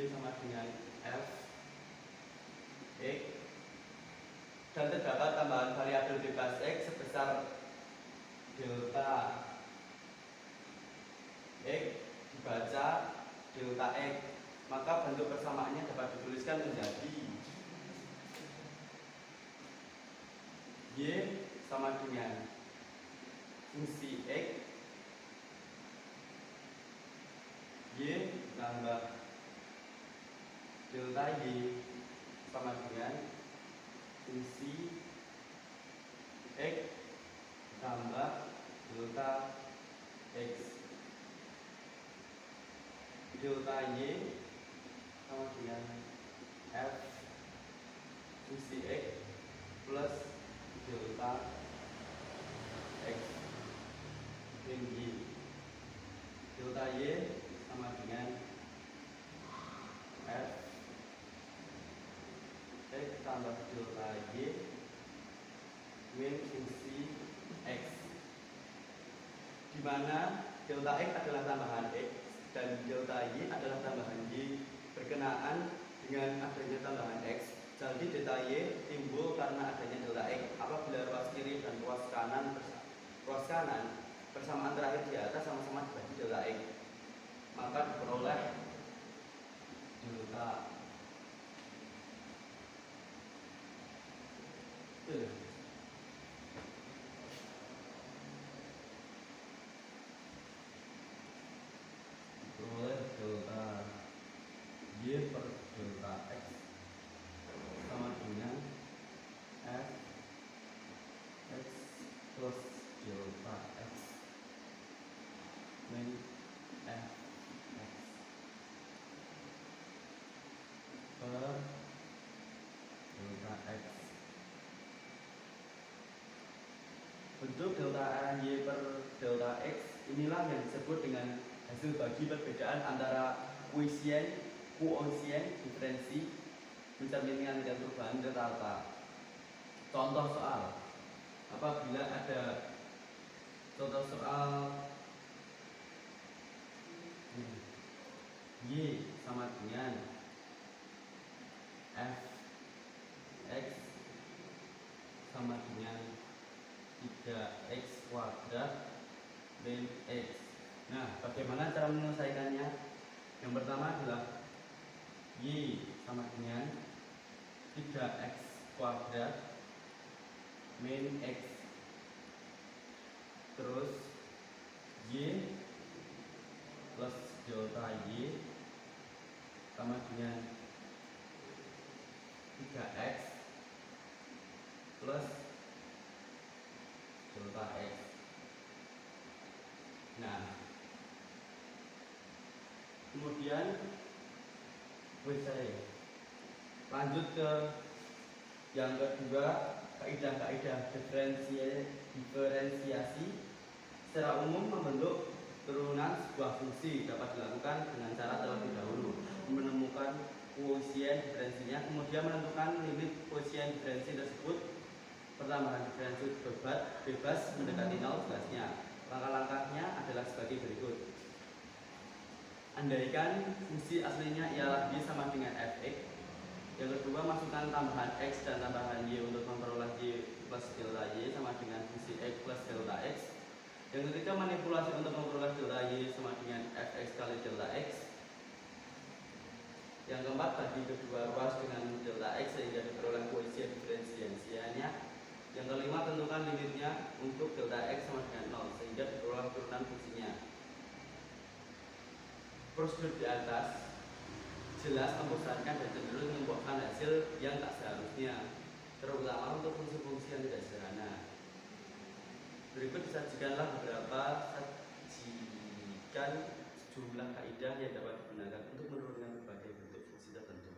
Y sama dengan F X, dan terdapat tambahan variabel bebas X sebesar delta X dibaca delta X, maka bentuk persamaannya dapat dituliskan menjadi Y sama dengan fungsi X Y tambah delta Y sama dengan fungsi X tambah delta X. Delta Y sama dengan F fungsi X plus delta X min Y. Delta Y sama dengan F X tambah delta Y min fungsi X, di mana delta X adalah tambahan X dan delta Y adalah tambahan Y berkenaan dengan adanya tambahan X. Jadi delta Y timbul karena adanya delta X apabila ruas kiri dan ruas kanan persamaan terakhir di atas sama-sama dibagi delta X, maka diperoleh delta delta Y per delta X sama dengan F X plus delta X min F X per delta X. Bentuk delta Y per delta X inilah yang disebut dengan hasil bagi perbedaan antara koefisien diferensi mencerminkan dengan perubahan delta. Contoh soal, apabila ada contoh soal Y sama dengan F X sama dengan 3x kuadrat min X. Nah, bagaimana cara menyelesaikannya? Yang pertama adalah Y sama dengan 3x kuadrat min X, terus Y plus delta Y sama dengan 3x plus delta X. Nah, kemudian lanjut ke yang kedua, kaidah-kaidah diferensiasi secara umum membentuk turunan sebuah fungsi dapat dilakukan dengan cara terlebih dahulu menemukan koefisien diferensinya, kemudian menentukan limit koefisien diferensi tersebut. Pertambahan diferensi bebas mendekati nol jelasnya. Langkah-langkahnya adalah sebagai berikut. Andaikan fungsi aslinya ialah Y sama dengan Fx. Yang kedua, masukkan tambahan X dan tambahan Y untuk memperoleh Y plus delta Y sama dengan fungsi X plus delta X. Yang ketiga, manipulasi untuk memperoleh delta Y sama dengan Fx kali delta X. Yang keempat, bagi kedua ruas dengan delta X sehingga diperoleh koefisien diferensiasinya. Yang kelima, tentukan limitnya untuk delta X sama dengan 0 sehingga diperoleh turunan fungsinya. Prosedur di atas jelas membosankan dan cenderung membuahkan hasil yang tak seharusnya, terutama untuk fungsi-fungsi yang tidak sederhana. Berikut disajikanlah beberapa sejumlah kaidah yang dapat digunakan untuk menurunkan berbagai bentuk fungsi tertentu.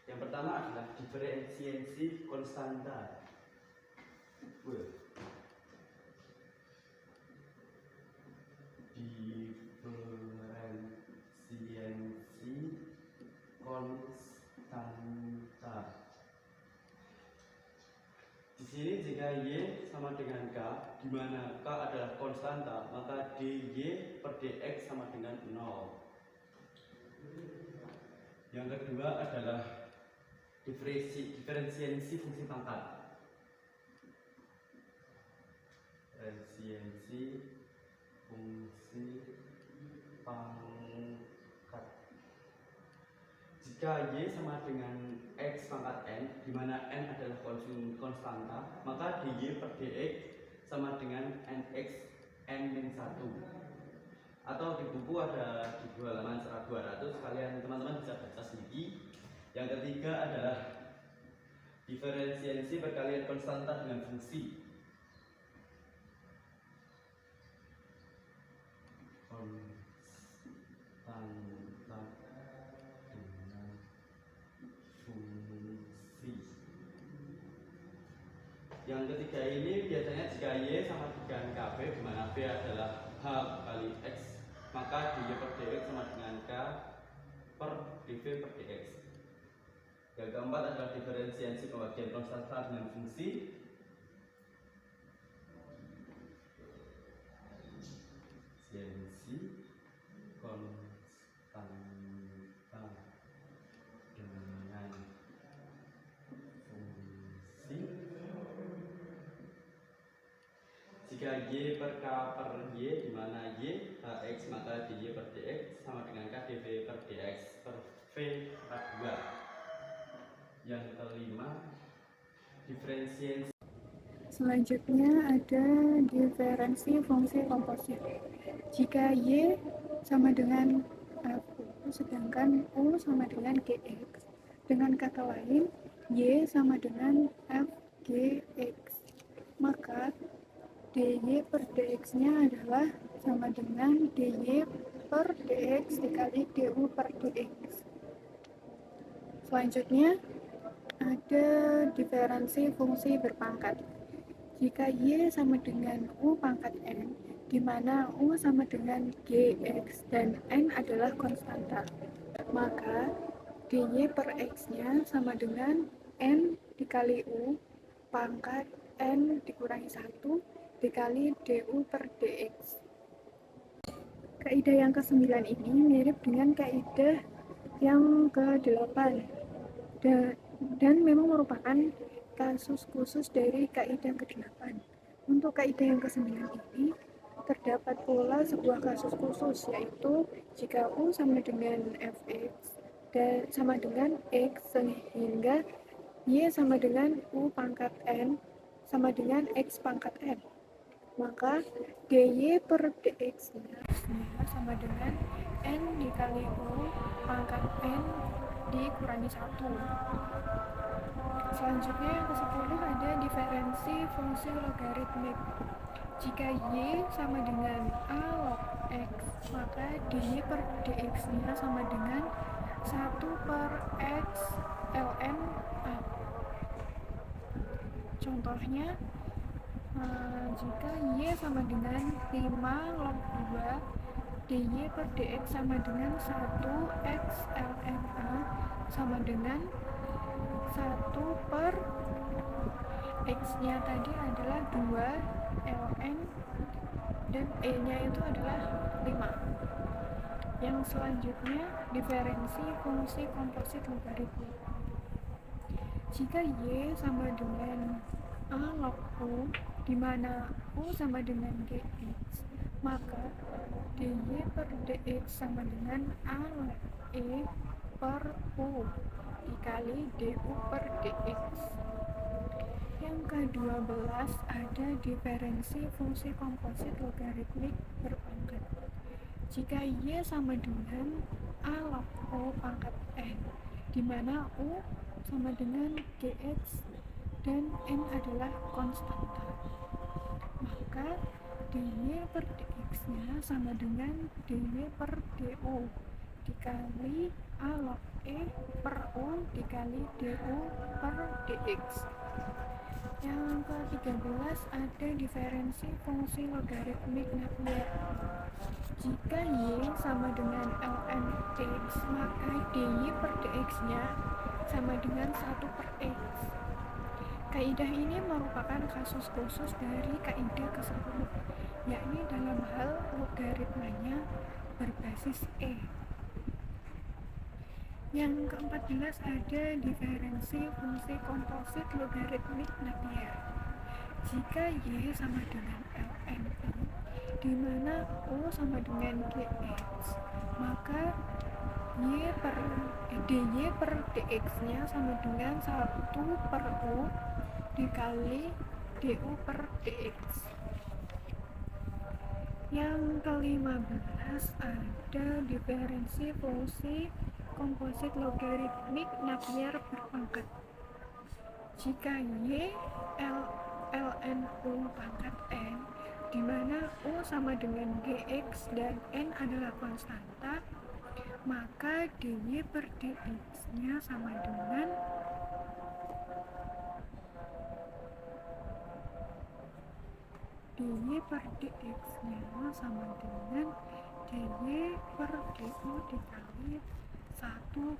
Yang pertama adalah diferensiasi konstanta. Diferensiasi konstanta. Di sini jika Y sama dengan K, di mana K adalah konstanta, maka dy per dx sama dengan 0. Yang kedua adalah diferensiasi fungsi pangkat. Diferensiasi fungsi pangkat. Jika Y sama dengan X pangkat N, di mana N adalah konstanta, maka dy per dx sama dengan nx n-1. Atau di buku ada di halaman 200, kalian teman-teman bisa baca sendiri. Yang ketiga adalah diferensiasi perkalian konstanta dengan fungsi. Yang ketiga ini biasanya jika Y sama dengan KB, di mana B adalah H kali X, maka dy per dx sama dengan K per dv per dx. Yang keempat adalah diferensiasi pembagian konstanta dengan fungsi. Diferensiasi konstanta dengan fungsi. Jika Y per K per Y, di mana Y Hx, maka dy per dx sama dengan K dv per dx per V per 2. Yang kelima, diferensiasi. Selanjutnya ada diferensi fungsi komposit. Jika Y sama dengan Fu, sedangkan U sama dengan Gx. Dengan kata lain, Y sama dengan Fgx. Maka dy per dx-nya adalah sama dengan dy per dx dikali du per dx. Selanjutnya ada diferensi fungsi berpangkat. Jika Y sama dengan U pangkat N, di mana U sama dengan Gx dan N adalah konstanta, maka dy per x-nya sama dengan N dikali U pangkat N dikurangi 1 dikali du per dx. Kaidah yang ke-9 ini mirip dengan kaidah yang ke-8 dan memang merupakan kasus khusus dari kaidah ke-8. Untuk kaidah yang ke-9 ini terdapat pula sebuah kasus khusus, yaitu jika U sama dengan Fx dan sama dengan X, sehingga Y sama dengan U pangkat N sama dengan X pangkat N. Maka dy per dx-nya sama dengan N dikali U pangkat N dikurangi 1. Selanjutnya yang ke-10 ada diferensi fungsi logaritmik. Jika Y sama dengan A log X, maka dy per dx-nya sama dengan 1 per X ln A. Contohnya, jika Y sama dengan 5 log 2, dy per dx sama dengan 1 X ln A sama dengan 1 per X-nya tadi adalah 2 ln dan E-nya itu adalah 5. Yang selanjutnya, diferensi fungsi komposit logaritmik. Jika Y sama dengan A log U, di mana U sama dengan Gx, maka dy per dx sama dengan A log E per U dikali du per dx. Yang ke-12 ada diferensi fungsi komposit logaritmik berpangkat. Jika Y sama dengan A log U pangkat N, di mana U sama dengan Gx dan N adalah konstanta, maka dy per dx-nya sama dengan dy per du dikali A log E per U dikali du per dx. Yang ke-13 ada diferensi fungsi logaritmik Napier. Jika Y sama dengan ln x, maka dy per dx-nya sama dengan 1 per x. Kaidah ini merupakan kasus khusus dari kaidah ke-10, yakni dalam hal logaritmanya berbasis E. Yang ke-14 ada diferensi fungsi komposit logaritmik Napier. Jika Y sama dengan ln I, di mana U sama dengan Gx, maka dy per dx-nya sama dengan 1 per U dikali du per dx. Yang ke-15 ada diferensi fungsi komposit logaritmik Napier berpangkat. Jika Y ln U pangkat N, di mana U sama dengan Gx dan N adalah konstanta, maka dy per dx-nya sama dengan dy per dx-nya sama dengan dy per du dikali 1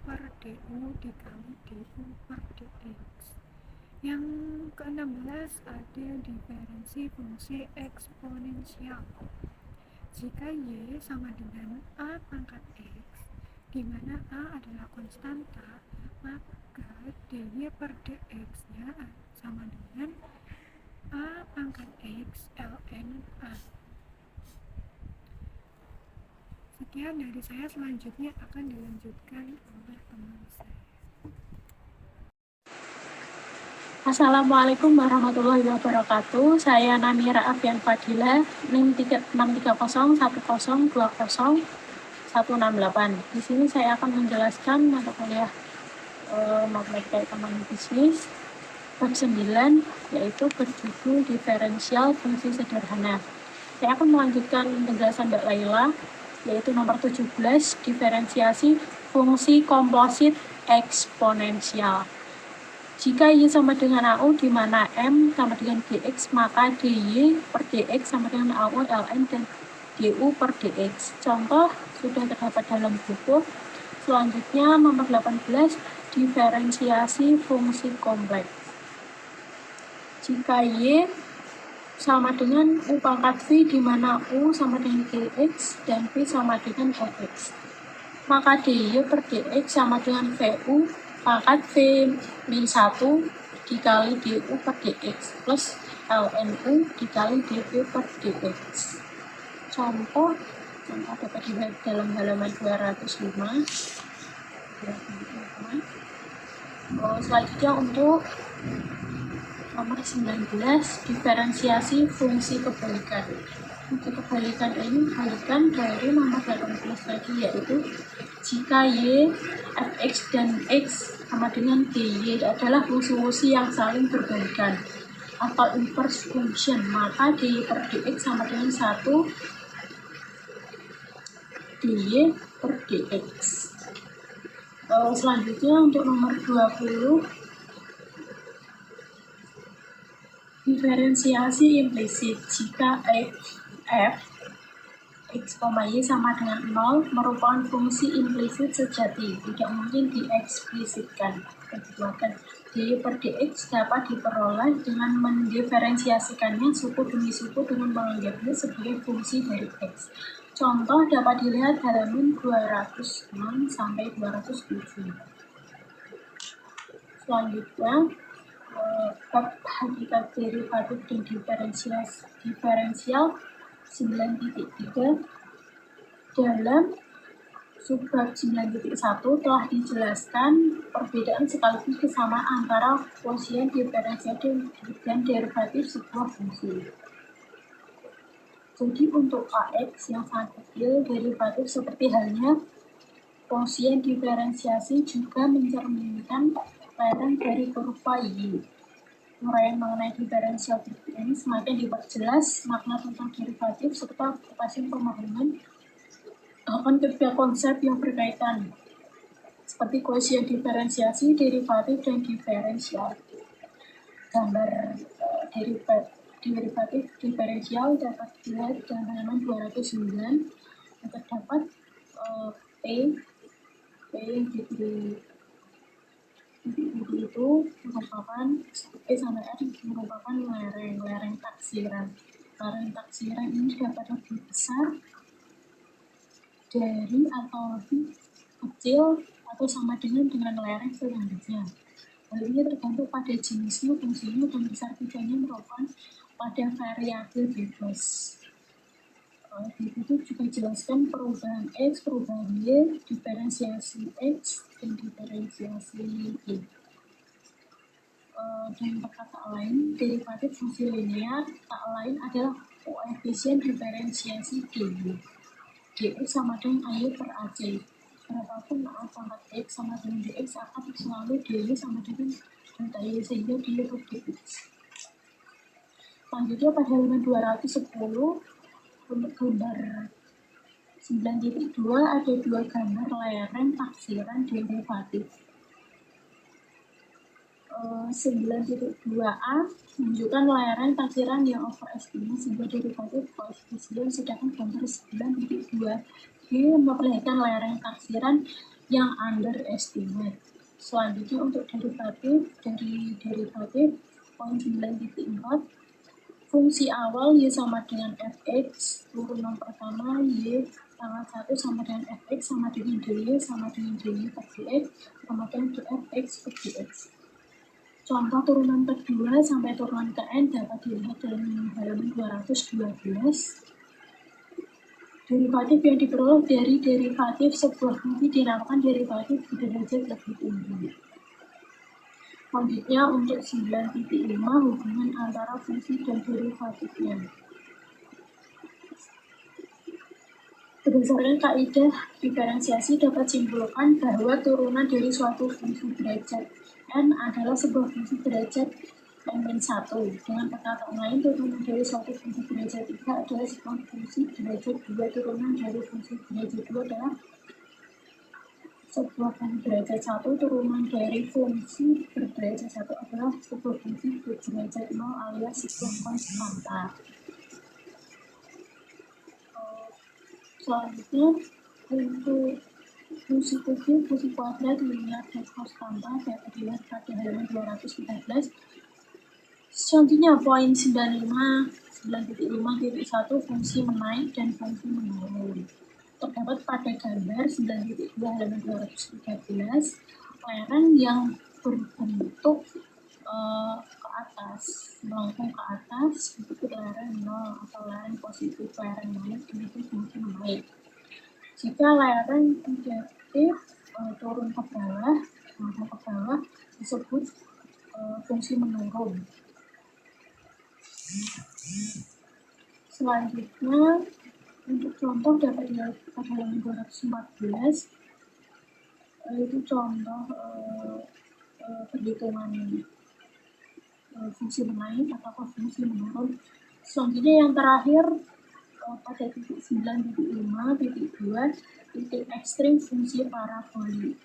per du dikali du per dx. Yang ke-16 ada diferensi fungsi eksponensial. Jika Y sama dengan A pangkat X, di mana A adalah konstanta, maka dy per dx-nya sama dengan A pangkat X ln A. Sekian dari saya, selanjutnya akan dilanjutkan oleh teman saya. Assalamualaikum warahmatullahi wabarakatuh. Saya Namira Afian Fadila, NIM 6301020 168. Di sini saya akan menjelaskan mata kuliah matematika ekonomi bisnis bab 9, yaitu berjudul diferensial fungsi sederhana. Saya akan melanjutkan penjelasan Mbak Laila, yaitu nomor 17, diferensiasi fungsi komposit eksponensial. Jika Y sama dengan AU di mana M sama dengan Gx, maka dy per dx sama dengan AU ln dan du per dx. Contoh sudah terdapat dalam buku. Selanjutnya nomor 18, diferensiasi fungsi kompleks. Jika Y sama dengan U pangkat V di mana U sama dengan Gx dan V sama dengan Fx, maka dy per dx sama dengan Vu pangkat V min 1 dikali du per dx plus lnu dikali du per dx. Contoh dapat dilihat dalam halaman 205. Selanjutnya untuk nomor 19, diferensiasi fungsi kebalikan. Untuk kebalikan ini kebalikan dari nomor 18 tadi, yaitu jika Y, fx dan x sama dengan dy adalah fungsi-fungsi yang saling berbalikan atau inverse function, maka dy per dx sama dengan 1 dy per dx. Selanjutnya untuk nomor 20, diferensiasi implisit. Jika f x, y sama dengan 0 merupakan fungsi implisit sejati, tidak mungkin dieksplisitkan. Dy per dx dapat diperoleh dengan mendiferensiasikannya suku demi suku dengan menganggapnya sebagai fungsi dari x. Contoh dapat dilihat halaman 206 sampai 207. Selanjutnya bab hakikat derivatif dan diferensial 9.3. Dalam subbab 9.1 telah dijelaskan perbedaan sekaligus kesamaan antara quotient diferensial dan derivatif sebuah fungsi. Jadi untuk AX yang sangat kecil, derivatif seperti halnya quotient diferensiasi juga mencerminkan lereng dari kurva Y. Uraian mengenai diferensial ini semakin diperjelas makna tentang derivatif serta kepastian pemahaman akan ketiga konsep yang berkaitan seperti quotient diferensiasi, derivatif, dan diferensial. Gambar derivatif diferensial dapat dilihat dalam halaman 209 yang terdapat P yang diberi itu merupakan P sama R merupakan lereng taksiran. Lereng taksiran ini dapat lebih besar dari atau lebih kecil atau sama dengan lereng selanjutnya. Hal ini tergantung pada jenisnya, fungsinya, dan besar pivotnya merupakan pada variabel bebas. Di situ juga jelaskan perubahan X, perubahan Y, diferensiasi X, dan diferensiasi Y. Dan perkataan lain, derivatif fungsi linear tak lain adalah koefisien diferensiasi dy. Dx sama dengan AY per AC. Berapapun A pangkat X sama dengan dx akan selalu dy sama dengan delta Y sehingga dy per dx. Selanjutnya pada halaman 210 untuk gambar 9.2 ada dua gambar lereng taksiran derivatif. 9.2a menunjukkan lereng taksiran yang overestimate sehingga derivatif koefisien, sedangkan gambar 9.2b memperlihatkan lereng taksiran yang underestimate. Selanjutnya untuk derivatif dari derivatif poin 9.4, fungsi awal Y sama dengan fx, turunan pertama Y pangkat 1 sama dengan fx sama dengan dy sama dengan dy per dx sama dengan dfx per dx. Contoh turunan kedua sampai turunan ke n dapat dilihat dalam halaman 212. Derivatif yang diperoleh dari derivatif sebuah fungsi dinamakan derivatif derajat lebih tinggi. Selanjutnya untuk 9.5 hubungan antara fungsi dan derivatifnya. Berdasarkan kaidah diferensiasi dapat simpulkan bahwa turunan dari suatu fungsi derajat n adalah sebuah fungsi derajat n-1. Dengan perkataan lain, turunan dari suatu fungsi derajat 3 adalah sebuah fungsi derajat 2. Turunan dari fungsi derajat 2 adalah sebuah fungsi derajat 1. Turunan dari fungsi berderajat 1 adalah sebuah fungsi berderajat 0 alias sebuah konstanta. Selanjutnya untuk fungsi kubik, fungsi kuadrat, linear, dan konstanta dapat dilihat pada halaman 213. Selanjutnya poin 9.5.1 fungsi menaik dan fungsi menurun. Terdapat pada gambar 9.2 halaman 213 lereng yang berbentuk ke atas, melengkung ke atas, itu lereng 0 atau lereng positif, lereng naik itu fungsi menaik. Jika lereng negatif turun ke bawah, disebut fungsi menurun. Selanjutnya untuk contoh dapat dilihat pada halaman 214, itu contoh perhitungan fungsi menaik atau fungsi menurun. Selanjutnya yang terakhir pada titik 9.5.2 titik ekstrim fungsi parabolik.